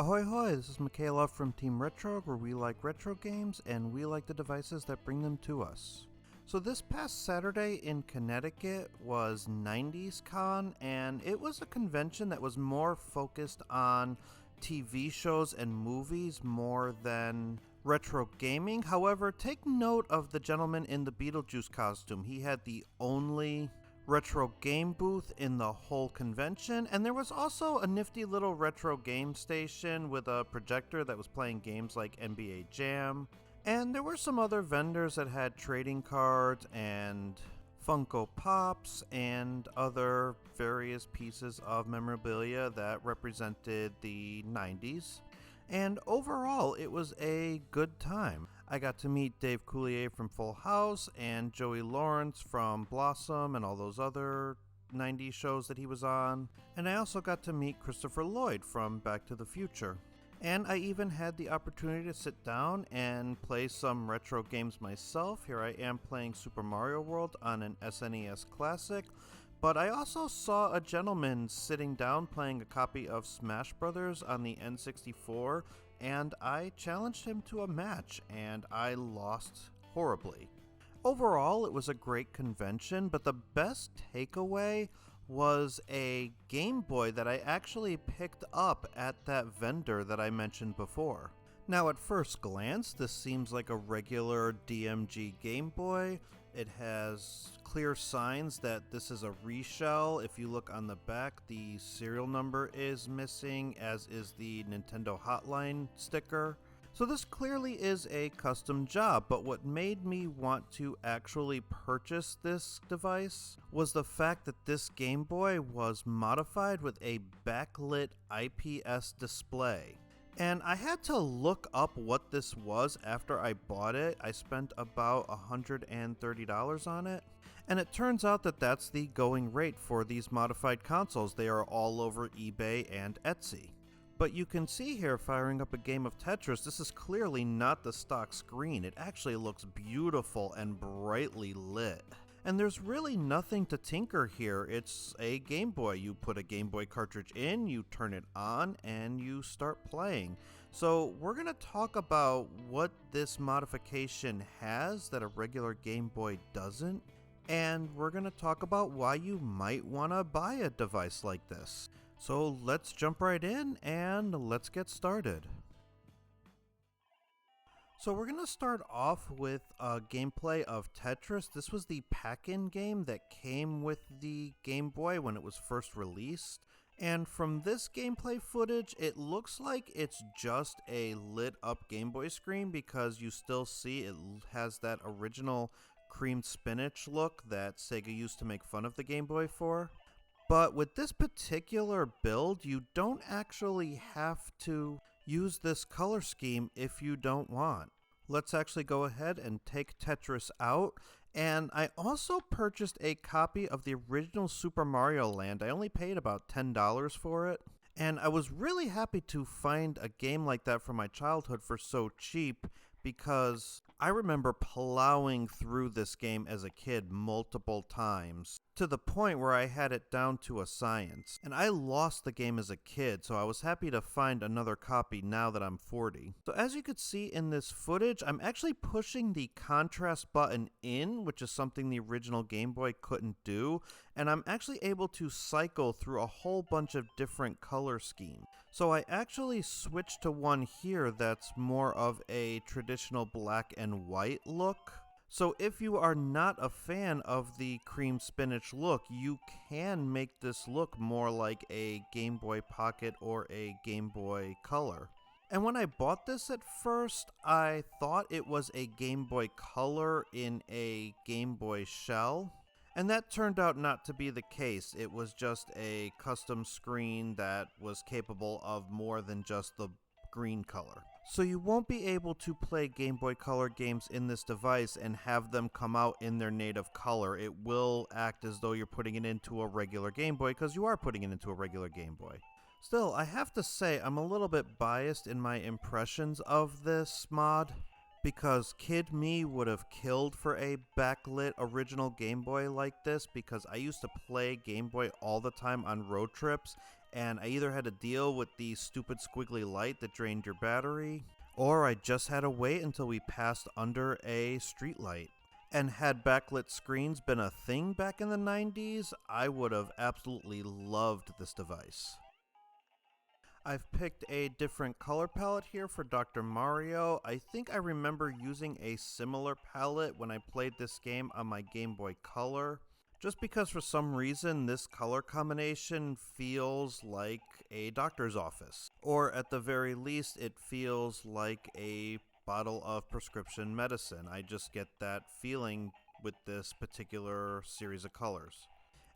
Ahoy hoy, this is Michaela from Team Retro, where we like retro games and we like the devices that bring them to us. So this past Saturday in Connecticut was 90s Con, and it was a convention that was more focused on TV shows and movies more than retro gaming. However, take note of the gentleman in the Beetlejuice costume. He had the only retro game booth in the whole convention, and there was also a nifty little retro game station with a projector that was playing games like NBA Jam, and there were some other vendors that had trading cards and Funko Pops and other various pieces of memorabilia that represented the 90s. And overall, it was a good time. I got to meet Dave Coulier from Full House and Joey Lawrence from Blossom and all those other 90s shows that he was on. And I also got to meet Christopher Lloyd from Back to the Future. And I even had the opportunity to sit down and play some retro games myself. Here I am playing Super Mario World on an SNES Classic. But I also saw a gentleman sitting down playing a copy of Smash Brothers on the N64, and I challenged him to a match, and I lost horribly. Overall, it was a great convention, but the best takeaway was a Game Boy that I actually picked up at that vendor that I mentioned before. Now, at first glance, this seems like a regular DMG Game Boy. It has clear signs that this is a reshell. If you look on the back, the serial number is missing, as is the Nintendo Hotline sticker. So this clearly is a custom job, but what made me want to actually purchase this device was the fact that this Game Boy was modified with a backlit IPS display. And I had to look up what this was after I bought it. I spent about $130 on it. And it turns out that that's the going rate for these modified consoles. They are all over eBay and Etsy. But you can see here, firing up a game of Tetris, this is clearly not the stock screen. It actually looks beautiful and brightly lit. And there's really nothing to tinker here. It's a Game Boy. You put a Game Boy cartridge in, you turn it on, and you start playing. So we're going to talk about what this modification has that a regular Game Boy doesn't. And we're going to talk about why you might want to buy a device like this. So let's jump right in and let's get started. So we're going to start off with a gameplay of Tetris. This was the pack-in game that came with the Game Boy when it was first released. And from this gameplay footage, it looks like it's just a lit up Game Boy screen because you still see it has that original creamed spinach look that Sega used to make fun of the Game Boy for. But with this particular build, you don't actually have to use this color scheme if you don't want. Let's actually go ahead and take Tetris out. And I also purchased a copy of the original Super Mario Land. I only paid about $10 for it. And I was really happy to find a game like that from my childhood for so cheap, because I remember plowing through this game as a kid multiple times, to the point where I had it down to a science. And I lost the game as a kid, so I was happy to find another copy now that I'm 40. So as you could see in this footage, I'm actually pushing the contrast button in, which is something the original Game Boy couldn't do, and I'm actually able to cycle through a whole bunch of different color schemes. So I actually switched to one here that's more of a traditional black and white look. So if you are not a fan of the cream spinach look, you can make this look more like a Game Boy Pocket or a Game Boy Color. And when I bought this at first, I thought it was a Game Boy Color in a Game Boy shell. And that turned out not to be the case. It was just a custom screen that was capable of more than just the green color. So you won't be able to play Game Boy Color games in this device and have them come out in their native color. It will act as though you're putting it into a regular Game Boy, because you are putting it into a regular Game Boy. Still, I have to say I'm a little bit biased in my impressions of this mod, because kid me would have killed for a backlit original Game Boy like this, because I used to play Game Boy all the time on road trips, and I either had to deal with the stupid squiggly light that drained your battery, or I just had to wait until we passed under a street light. And had backlit screens been a thing back in the 90s, I would have absolutely loved this device. I've picked a different color palette here for Dr. Mario. I think I remember using a similar palette when I played this game on my Game Boy Color, just because for some reason this color combination feels like a doctor's office, or at the very least it feels like a bottle of prescription medicine. I just get that feeling with this particular series of colors.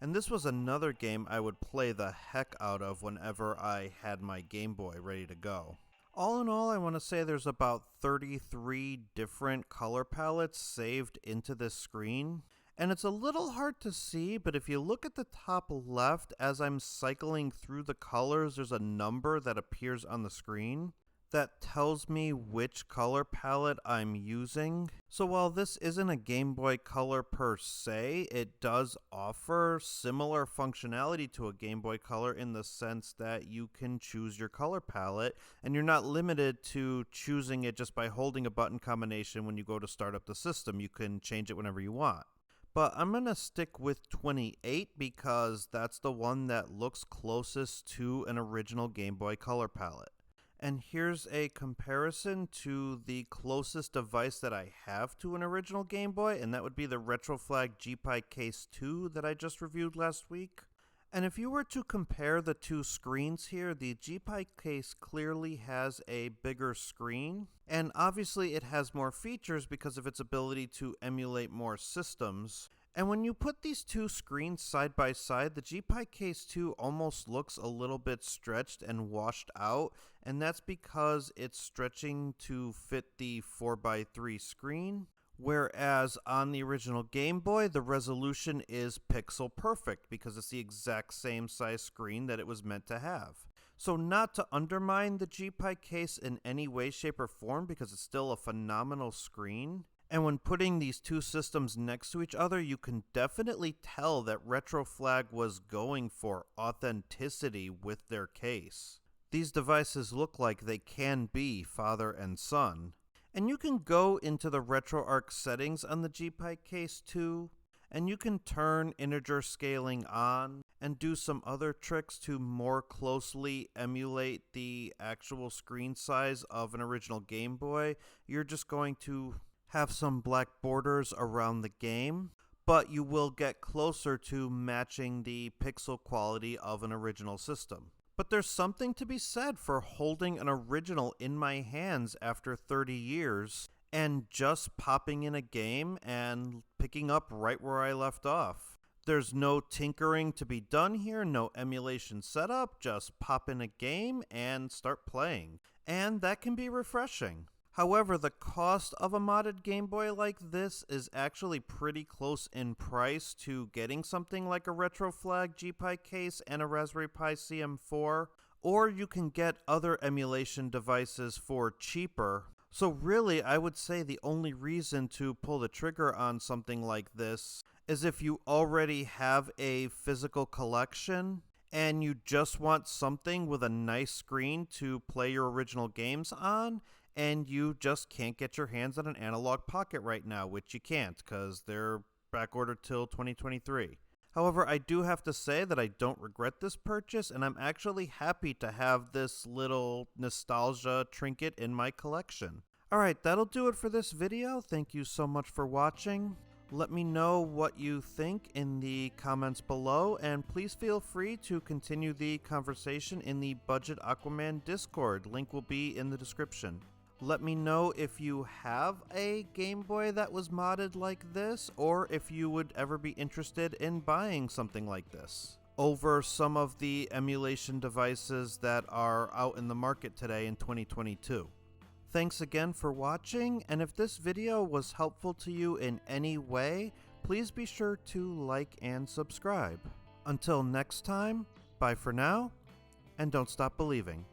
And this was another game I would play the heck out of whenever I had my Game Boy ready to go. All in all, I want to say there's about 33 different color palettes saved into this screen. And it's a little hard to see, but if you look at the top left as I'm cycling through the colors, there's a number that appears on the screen that tells me which color palette I'm using. So while this isn't a Game Boy Color per se, it does offer similar functionality to a Game Boy Color in the sense that you can choose your color palette and you're not limited to choosing it just by holding a button combination when you go to start up the system. You can change it whenever you want. But I'm going to stick with 28 because that's the one that looks closest to an original Game Boy Color palette. And here's a comparison to the closest device that I have to an original Game Boy, and that would be the Retroflag GPI Case 2 that I just reviewed last week. And if you were to compare the two screens here, the GPI Case clearly has a bigger screen, and obviously it has more features because of its ability to emulate more systems. And when you put these two screens side by side, the GPI Case 2 almost looks a little bit stretched and washed out, and that's because it's stretching to fit the 4x3 screen, whereas on the original Game Boy, the resolution is pixel perfect because it's the exact same size screen that it was meant to have. So not to undermine the GPI Case in any way, shape, or form because it's still a phenomenal screen. And when putting these two systems next to each other, you can definitely tell that Retroflag was going for authenticity with their case. These devices look like they can be father and son. And you can go into the RetroArch settings on the GPI Case 2, and you can turn integer scaling on and do some other tricks to more closely emulate the actual screen size of an original Game Boy. You're just going to have some black borders around the game, but you will get closer to matching the pixel quality of an original system. But there's something to be said for holding an original in my hands after 30 years and just popping in a game and picking up right where I left off. There's no tinkering to be done here, no emulation setup, just pop in a game and start playing. And that can be refreshing. However, the cost of a modded Game Boy like this is actually pretty close in price to getting something like a Retroflag GPI case and a Raspberry Pi CM4, or you can get other emulation devices for cheaper. So really, I would say the only reason to pull the trigger on something like this is if you already have a physical collection and you just want something with a nice screen to play your original games on, and you just can't get your hands on an analog pocket right now, which you can't because they're backordered till 2023. However, I do have to say that I don't regret this purchase, and I'm actually happy to have this little nostalgia trinket in my collection. Alright, that'll do it for this video. Thank you so much for watching. Let me know what you think in the comments below, and please feel free to continue the conversation in the Budget Aquaman Discord. Link will be in the description. Let me know if you have a Game Boy that was modded like this, or if you would ever be interested in buying something like this over some of the emulation devices that are out in the market today in 2022. Thanks again for watching, and if this video was helpful to you in any way, please be sure to like and subscribe. Until next time, bye for now, and don't stop believing.